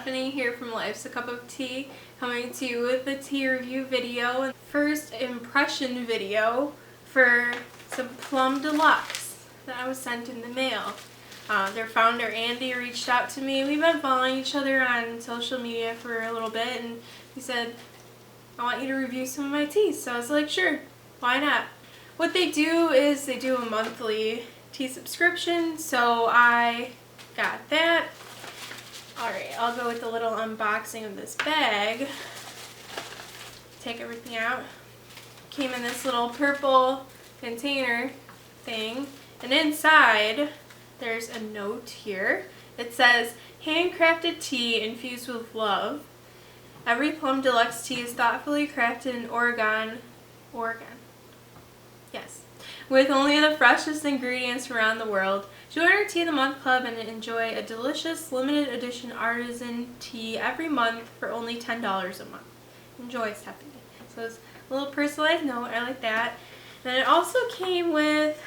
Stephanie here from Life's a Cup of Tea, coming to you with a tea review video and first impression video for some Plum Deluxe that I was sent in the mail. Their founder Andy reached out to me. We've been following each other on social media for a little bit, and he said, I want you to review some of my teas. So I was like, sure, why not? What they do is they do a monthly tea subscription, so I got that. Alright, I'll go with a little unboxing of this bag. Take everything out. Came in this little purple container thing, and inside there's a note here. It says, handcrafted tea infused with love. Every Plum Deluxe tea is thoughtfully crafted in Oregon. Yes. With only the freshest ingredients from around the world. Join our Tea of the Month Club and enjoy a delicious limited edition artisan tea every month for only $10 a month. Enjoy, Stephanie. So it's a little personalized note. I like that. And it also came with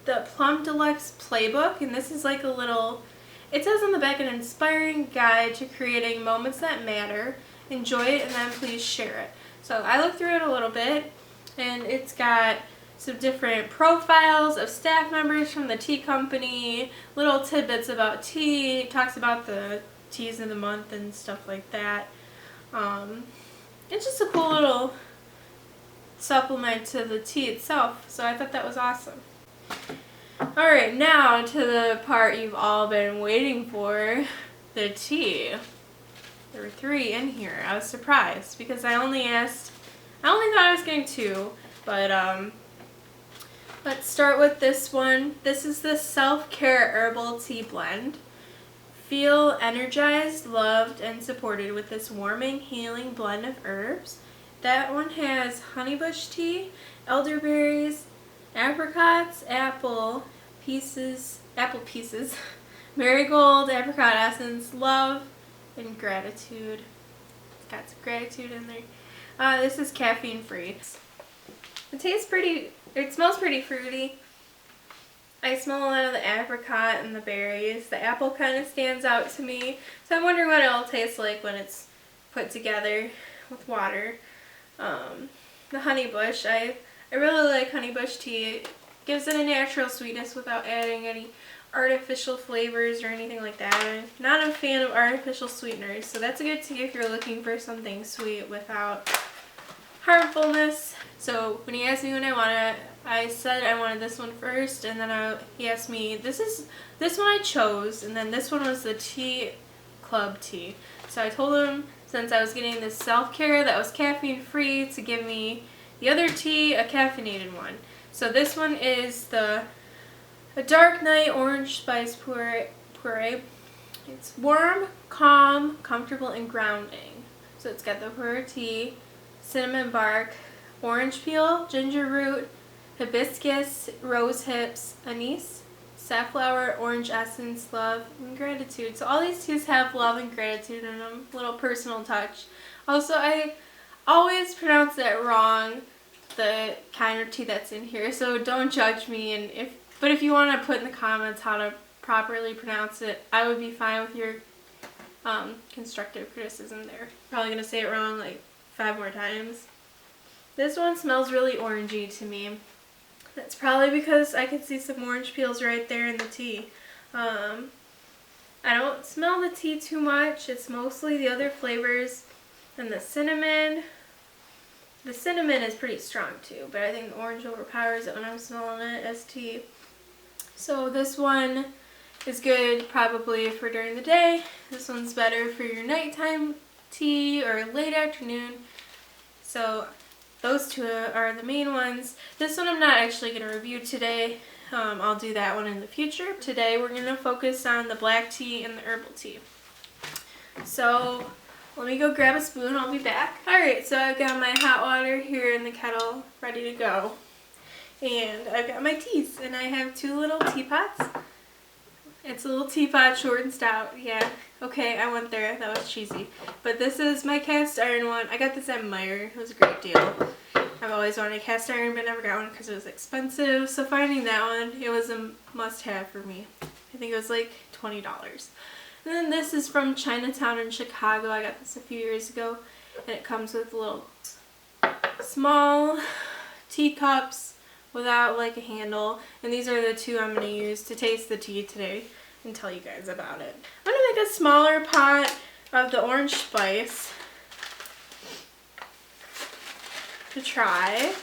the Plum Deluxe playbook, and this is like a little, it says on the back, an inspiring guide to creating moments that matter. Enjoy it and then please share it. So I looked through it a little bit, and it's got some different profiles of staff members from the tea company, little tidbits about tea. It talks about the teas of the month and stuff like that. It's just a cool little supplement to the tea itself, so I thought that was awesome. Alright, now to the part you've all been waiting for, the tea. There were 3 in here. I was surprised because I only thought I was getting 2, but let's start with this one. This is the Self-Care Herbal Tea Blend. Feel energized, loved, and supported with this warming, healing blend of herbs. That one has honeybush tea, elderberries, apricots, apple pieces, marigold, apricot essence, love, and gratitude. It's got some gratitude in there. This is caffeine-free. It tastes pretty. It smells pretty fruity. I smell a lot of the apricot and the berries. The apple kind of stands out to me. So I'm wondering what it'll taste like when it's put together with water. The honeybush, I really like honeybush tea. It gives it a natural sweetness without adding any artificial flavors or anything like that. I'm not a fan of artificial sweeteners, so that's a good tea if you're looking for something sweet without harmfulness. So when he asked me when I wanted it, I said I wanted this one first, and then he asked me, this one I chose, and then this one was the tea club tea. So I told him, since I was getting this self-care that was caffeine free, to give me the other tea, a caffeinated one. So this one is a dark night orange spice puree. It's warm, calm, comfortable, and grounding. So it's got the puree tea, cinnamon bark, orange peel, ginger root, hibiscus, rose hips, anise, safflower, orange essence, love, and gratitude. So all these teas have love and gratitude in them, little personal touch. Also, I always pronounce it wrong, the kind of tea that's in here, so don't judge me. But if you want to put in the comments how to properly pronounce it, I would be fine with your constructive criticism there. Probably going to say it wrong like 5 more times. This one smells really orangey to me. That's probably because I can see some orange peels right there in the tea. I don't smell the tea too much. It's mostly the other flavors and the cinnamon. The cinnamon is pretty strong too, but I think the orange overpowers it when I'm smelling it as tea. So this one is good probably for during the day. This one's better for your nighttime tea or late afternoon. So those 2 are the main ones. This one I'm not actually going to review today. I'll do that one in the future. Today we're going to focus on the black tea and the herbal tea. So let me go grab a spoon. I'll be back. Alright, so I've got my hot water here in the kettle ready to go. And I've got my teas, and I have 2 little teapots. It's a little teapot, short and stout. Yeah, okay, I went there. That was cheesy. But this is my cast iron one. I got this at Meijer. It was a great deal. I've always wanted a cast iron, but never got one because it was expensive. So finding that one, it was a must-have for me. I think it was like $20. And then this is from Chinatown in Chicago. I got this a few years ago, and it comes with little small teacups without like a handle, and these are the two I'm going to use to taste the tea today and tell you guys about it. I'm going to make a smaller pot of the orange spice to try.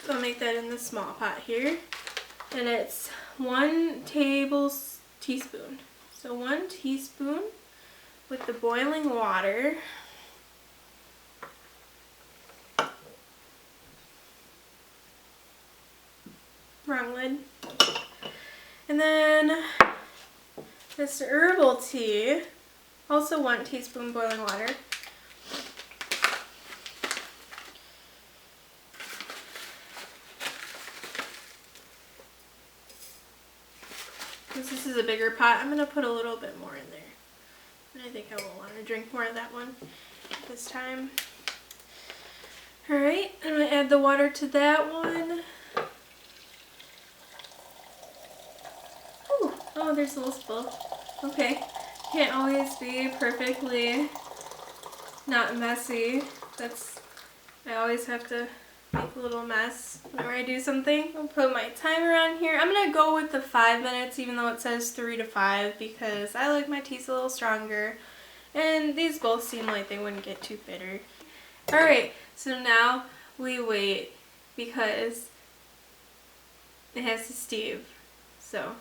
So I'll make that in the small pot here, and it's 1 teaspoon. So 1 teaspoon with the boiling water. Wrong lid. And then this herbal tea, also 1 teaspoon boiling water. Since this is a bigger pot, I'm going to put a little bit more in there. And I think I will want to drink more of that one this time. Alright, I'm going to add the water to that one. Ooh, oh, there's a little spill. Okay, can't always be perfectly not messy. I always have to make a little mess whenever I do something. I'll put my timer on here. I'm going to go with the 5 minutes even though it says 3 to 5 because I like my teas a little stronger. And these both seem like they wouldn't get too bitter. Alright, so now we wait because it has to steep. So.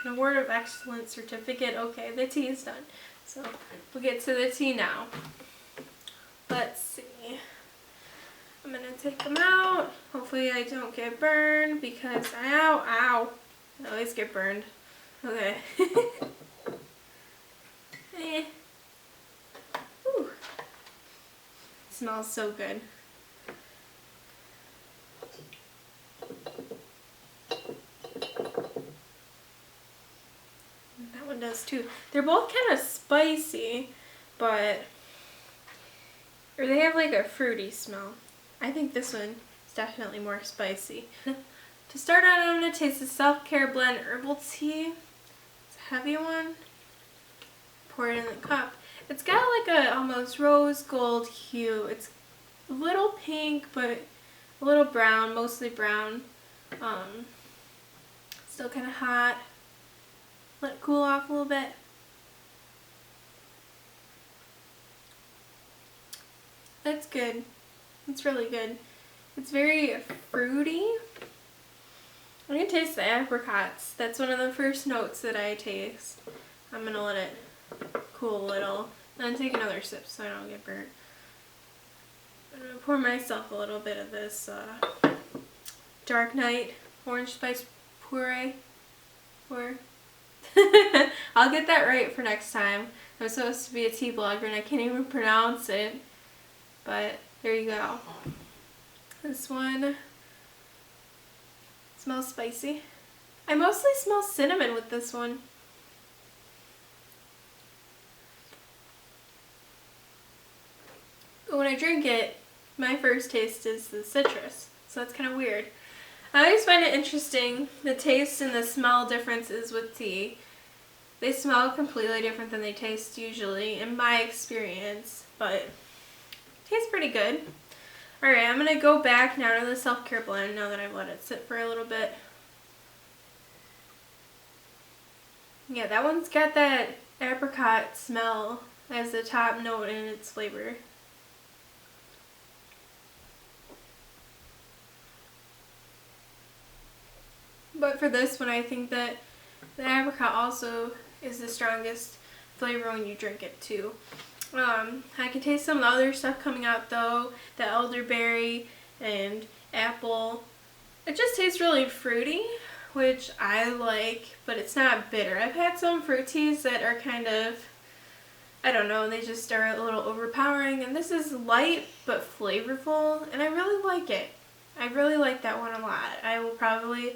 An Award of Excellence certificate. Okay, the tea is done. So we'll get to the tea now. Let's see. I'm going to take them out. Hopefully I don't get burned because, ow, I always get burned. Okay. Eh. Ooh. It smells so good. That one does too. They're both kind of spicy, or they have like a fruity smell. I think this one is definitely more spicy. To start out, I'm going to taste the Self-Care Blend Herbal Tea. It's a heavy one. Pour it in the cup. It's got like a almost rose gold hue. It's a little pink, but a little brown, mostly brown. Still kind of hot. Let it cool off a little bit. That's good. It's really good. It's very fruity. I can taste the apricots. That's one of the first notes that I taste. I'm going to let it cool a little. Then take another sip so I don't get burnt. I'm going to pour myself a little bit of this Dark Night orange spice puree. I'll get that right for next time. I'm supposed to be a tea blogger and I can't even pronounce it. But there you go. This one smells spicy. I mostly smell cinnamon with this one. But when I drink it, my first taste is the citrus. So that's kind of weird. I always find it interesting, the taste and the smell differences with tea. They smell completely different than they taste usually, in my experience, but tastes pretty good. Alright, I'm going to go back now to the Self-Care Blend now that I've let it sit for a little bit. Yeah, that one's got that apricot smell as the top note in its flavor. But for this one, I think that the apricot also is the strongest flavor when you drink it too. I can taste some of the other stuff coming out though, the elderberry and apple. It just tastes really fruity, which I like, but it's not bitter. I've had some fruit teas that are kind of, I don't know, they just are a little overpowering, and this is light but flavorful, and I really like it. I really like that one a lot. I will probably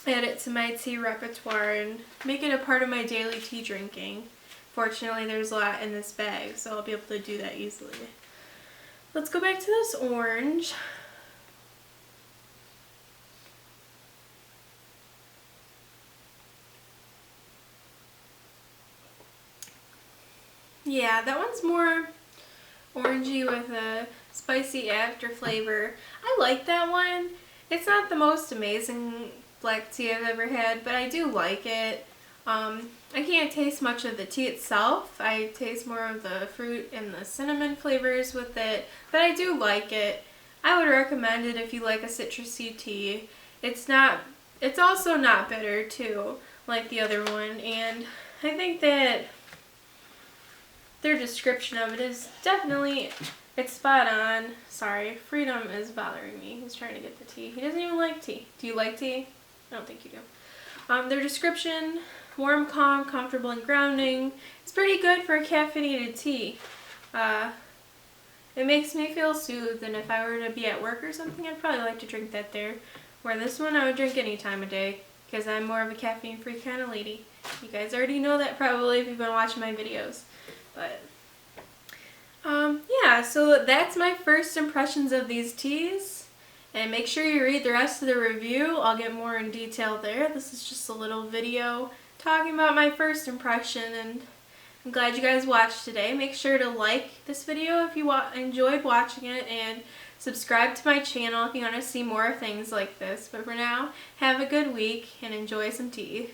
add it to my tea repertoire and make it a part of my daily tea drinking. Fortunately, there's a lot in this bag, so I'll be able to do that easily. Let's go back to this orange. Yeah, that one's more orangey with a spicy after flavor. I like that one. It's not the most amazing black tea I've ever had, but I do like it. I can't taste much of the tea itself. I taste more of the fruit and the cinnamon flavors with it, but I do like it. I would recommend it if you like a citrusy tea. It's also not bitter too, like the other one, and I think that their description of it is definitely, it's spot on. Sorry, Freedom is bothering me. He's trying to get the tea. He doesn't even like tea. Do you like tea? I don't think you do. Their description, warm, calm, comfortable, and grounding. It's pretty good for a caffeinated tea. It makes me feel soothed, and if I were to be at work or something, I'd probably like to drink that there. Where this one I would drink any time of day, because I'm more of a caffeine-free kind of lady. You guys already know that probably if you've been watching my videos. But yeah, so that's my first impressions of these teas. And make sure you read the rest of the review. I'll get more in detail there. This is just a little video talking about my first impression, and I'm glad you guys watched today. Make sure to like this video if you enjoyed watching it, and subscribe to my channel if you want to see more things like this. But for now, have a good week and enjoy some tea.